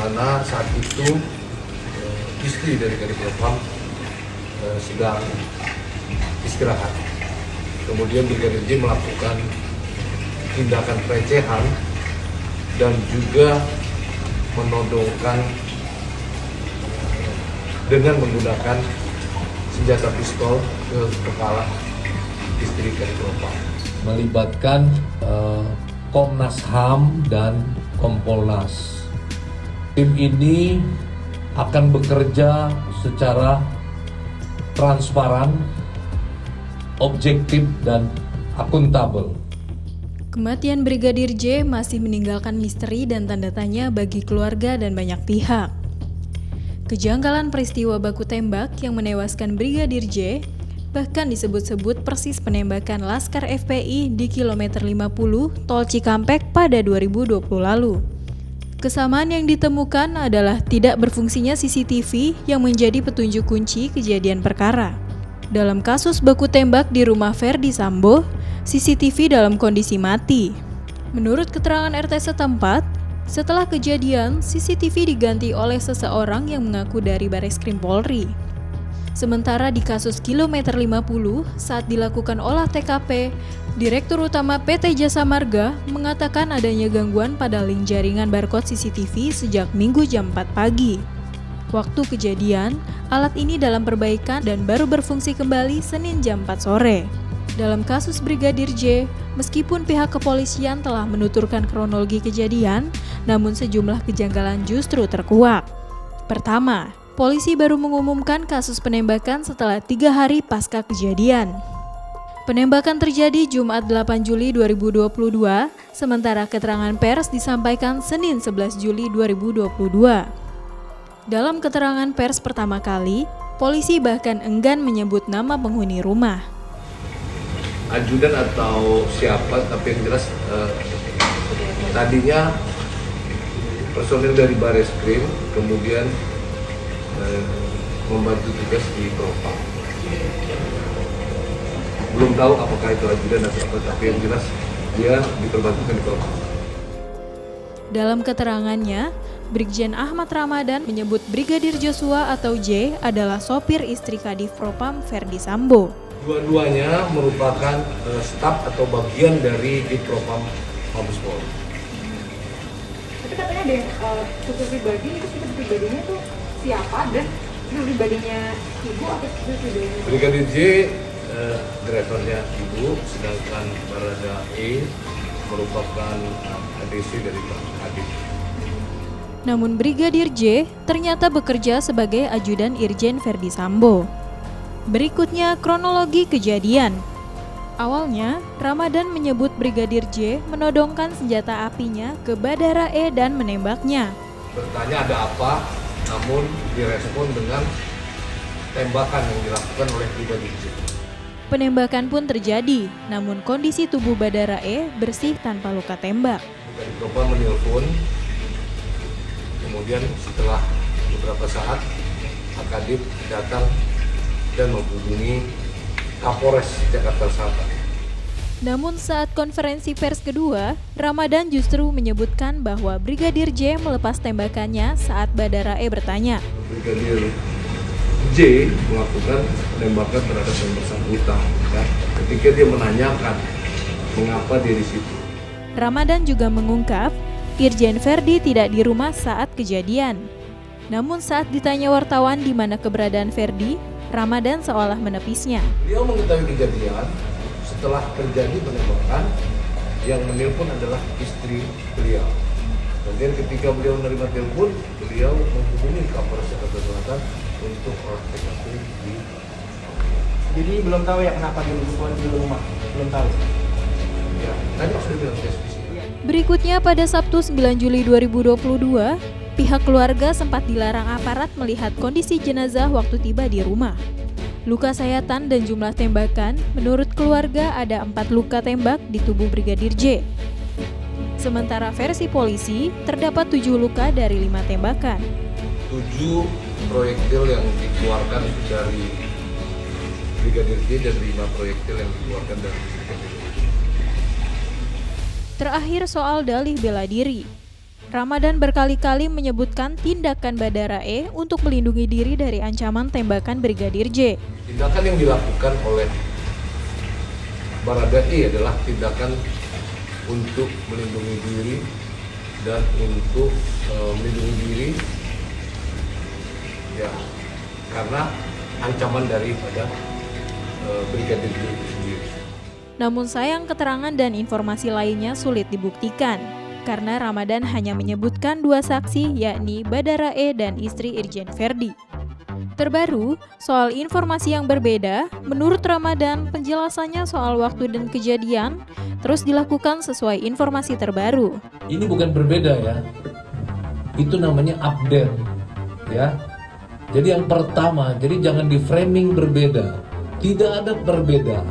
mana saat itu istri dari Kadif Propam sedang istirahat. Kemudian Brigadir J melakukan tindakan pelecehan dan juga menodongkan dengan menggunakan senjata pistol ke kepala istri Kadif Propam. Melibatkan Komnas HAM dan Kompolnas. Tim ini akan bekerja secara transparan, objektif, dan akuntabel. Kematian Brigadir J masih meninggalkan misteri dan tanda tanya bagi keluarga dan banyak pihak. Kejanggalan peristiwa baku tembak yang menewaskan Brigadir J bahkan disebut-sebut persis penembakan Laskar FPI di kilometer 50 Tol Cikampek pada 2020 lalu. Kesamaan yang ditemukan adalah tidak berfungsinya CCTV yang menjadi petunjuk kunci kejadian perkara. Dalam kasus baku tembak di rumah Verdi Sambo, CCTV dalam kondisi mati. Menurut keterangan RT setempat, setelah kejadian, CCTV diganti oleh seseorang yang mengaku dari Bareskrim Polri. Sementara di kasus kilometer 50, saat dilakukan olah TKP, Direktur Utama PT Jasa Marga mengatakan adanya gangguan pada link jaringan barcode CCTV sejak Minggu jam 4 pagi. Waktu kejadian, alat ini dalam perbaikan dan baru berfungsi kembali Senin jam 4 sore. Dalam kasus Brigadir J, meskipun pihak kepolisian telah menuturkan kronologi kejadian, namun sejumlah kejanggalan justru terkuak. Pertama, polisi baru mengumumkan kasus penembakan setelah 3 hari pasca kejadian. Penembakan terjadi Jumat 8 Juli 2022, sementara keterangan pers disampaikan Senin 11 Juli 2022. Dalam keterangan pers pertama kali, polisi bahkan enggan menyebut nama penghuni rumah. Ajudan atau siapa, tapi yang jelas tadinya personil dari Bareskrim, kemudian membantu tugas di Propam. Belum tahu apakah itu ajudan atau apa, tapi yang jelas dia diperbantukan di Propam. Dalam keterangannya, Brigjen Ahmad Ramadan menyebut Brigadir Joshua atau J adalah sopir istri Kadif Propam Verdi Sambo. Dua-duanya merupakan staf atau bagian dari di Propam Mabes Polri. Tapi katanya ada yang sopir pribadi, itu sopir pribadinya tuh siapa dan pribadinya ibu atau pribadinya? Brigadir J drivernya ibu, sedangkan Barada E merupakan ADC dari Pak Kadif. Namun Brigadir J ternyata bekerja sebagai ajudan Irjen Verdi Sambo. Berikutnya kronologi kejadian. Awalnya, Ramadan menyebut Brigadir J menodongkan senjata apinya ke Badara E dan menembaknya. Bertanya ada apa, namun direspon dengan tembakan yang dilakukan oleh Brigadir J. Penembakan pun terjadi, namun kondisi tubuh Badara E bersih tanpa luka tembak. Kadif Propam menelpon, kemudian setelah beberapa saat Kadif datang dan menghubungi Kapolres Jakarta Selatan. Namun saat konferensi pers kedua, Ramadan justru menyebutkan bahwa Brigadir J melepas tembakannya saat Badara E bertanya. Brigadir J melakukan tembakan terhadap yang bersangkutan, ketika dia menanyakan mengapa dia di situ. Ramadan juga mengungkap, Irjen Verdi tidak di rumah saat kejadian. Namun saat ditanya wartawan di mana keberadaan Verdi, Ramadan seolah menepisnya. Beliau mengetahui kejadian setelah terjadi penembakan, yang menelpon adalah istri beliau. Kemudian ketika beliau menerima telepon, beliau menghubungi Kapolres Jakarta Selatan untuk olah TKP di. Jadi belum tahu ya kenapa di rumah, belum tahu. Ya, tadi sudah bilang spesifik. Berikutnya pada Sabtu 9 Juli 2022, pihak keluarga sempat dilarang aparat melihat kondisi jenazah waktu tiba di rumah. Luka sayatan dan jumlah tembakan, menurut keluarga ada 4 luka tembak di tubuh Brigadir J. Sementara versi polisi, terdapat 7 luka dari 5 tembakan. 7 proyektil yang dikeluarkan dari Brigadir J dan 5 proyektil yang dikeluarkan dari Brigadir J. Terakhir soal dalih bela diri. Ramadan berkali-kali menyebutkan tindakan Baradae untuk melindungi diri dari ancaman tembakan Brigadir J. Tindakan yang dilakukan oleh Baradae adalah tindakan untuk melindungi diri dan untuk melindungi diri ya karena ancaman daripada Brigadir J itu sendiri. Namun sayang keterangan dan informasi lainnya sulit dibuktikan karena Ramadan hanya menyebutkan dua saksi yakni Baradae dan istri Irjen Verdi. Terbaru, soal informasi yang berbeda, menurut Ramadan penjelasannya soal waktu dan kejadian terus dilakukan sesuai informasi terbaru. Ini bukan berbeda ya, itu namanya update ya. Jadi yang pertama, jadi jangan di framing berbeda. Tidak ada perbedaan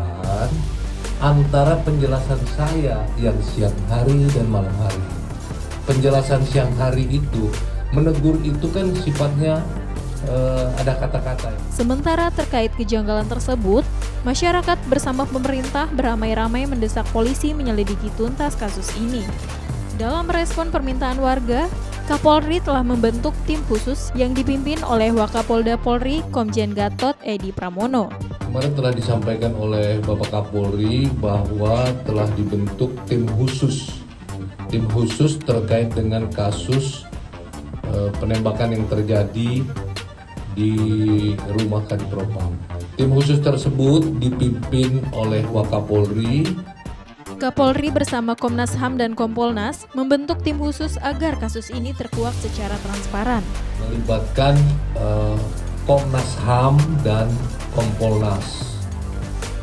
antara penjelasan saya yang siang hari dan malam hari. Penjelasan siang hari itu, menegur itu kan sifatnya ada kata-kata. Sementara terkait kejanggalan tersebut, masyarakat bersama pemerintah beramai-ramai mendesak polisi menyelidiki tuntas kasus ini. Dalam merespon permintaan warga, Kapolri telah membentuk tim khusus yang dipimpin oleh Wakapolda Polri Komjen Gatot Edi Pramono. Kemarin telah disampaikan oleh Bapak Kapolri bahwa telah dibentuk tim khusus terkait dengan kasus penembakan yang terjadi di rumah Kadipropam. Tim khusus tersebut dipimpin oleh Wakapolri. Kapolri bersama Komnas HAM dan Kompolnas membentuk tim khusus agar kasus ini terkuak secara transparan. Melibatkan Komnas HAM dan Kompolnas.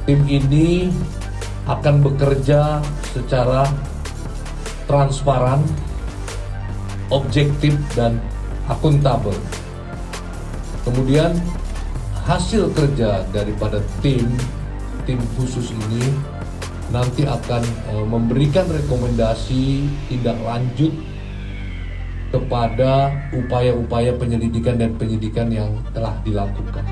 Tim ini akan bekerja secara transparan, objektif, dan akuntabel. Kemudian hasil kerja daripada tim khusus ini nanti akan memberikan rekomendasi tindak lanjut kepada upaya-upaya penyelidikan dan penyidikan yang telah dilakukan.